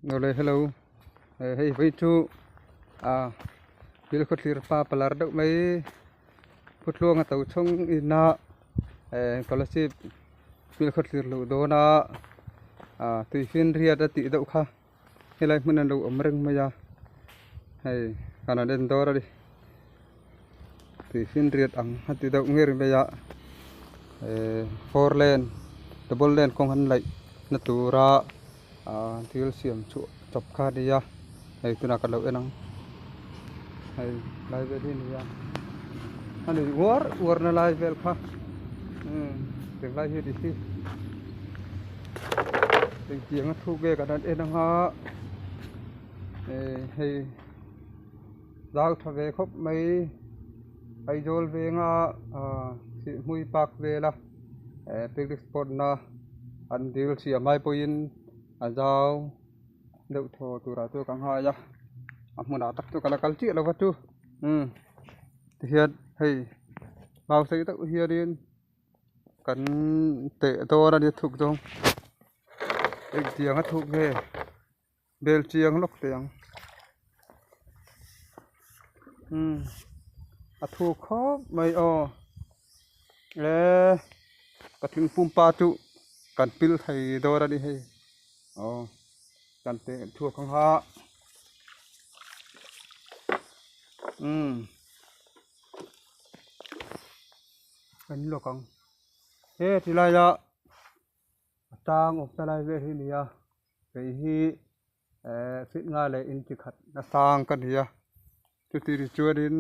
hello. Hey, wait to Pilkotlir pa palardo may putluang at tawchong ina kalasip Pilkotlir lo do na tuifin riya dati daw ka hilay mo na lo amreng maya hey kana den dora di tuifin riya ang hati daw ngir maya 4 lane double lane kong hanlay natura til siam chu chop kha dia hey tuna ka lo enang hey live di ni ya ani war na live vel kha te live di si te tiang thu ge ka dan enang ha hey dau thave khop mai ai jol ve nga si mui pak ve la picnic spot na an dil siam mai poin azau deu tho tura tu kang ha ya amuna tak tu kala kalchi la watu hiat hey bao sai tak hiarin kan te to ra ni thuk jong ek tiang a thuk he bel chiang lok tiang a thuk khop mai le kathing pumpa tu kan pil thai do ra ni he kan te thua khang ha kan lo kang he tilai ya tang op talai ve hi ni ya ke hi fit nga le in chi khat na sang kan hi ya tu ti ri chuadin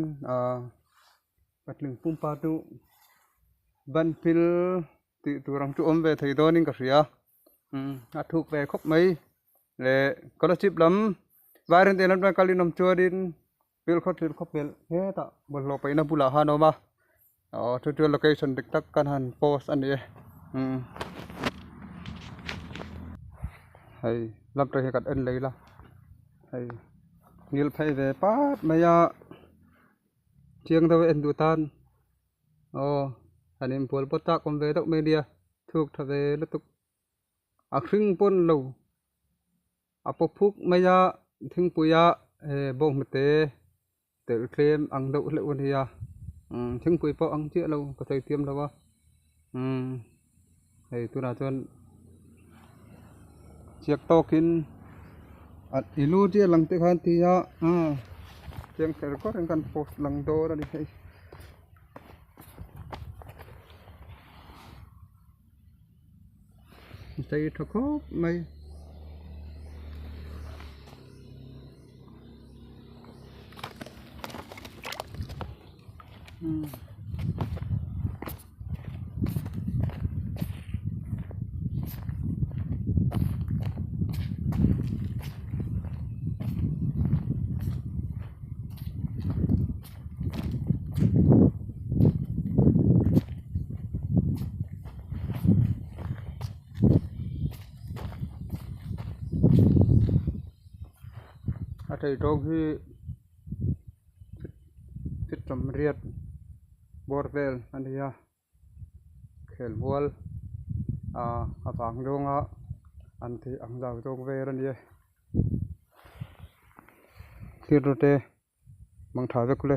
patling pumpa tu ban pil ti turang tu om ve thai do ning ka ria a thuk ve khop mai le scholarship lam vairen te lam ta kalinom chuadin pil khop pel he ta bol lo pai na bula ha no ma to location dik tak kan han post an ni hay lam ta he kat en leila hay nil phai ve pat maya chiang da en du tan anim pol potak kom ve tok media thuk thave lutuk akhring pon lo apopuk maya thing puya bong mate tel claim ang do le on ya thing pui po ang che lo ko sai tiam lo wa hey tu na chon chiak tokin at ilu je lang te khan ti ya chiang ser ko ren kan post lang do ra ni hey sai thoko mai thầy trông hi fit trầm riết borvel anh đi khel wall vàng dong anh thì ang giàu dong về anh đi tiệt rồi mang tháo về kule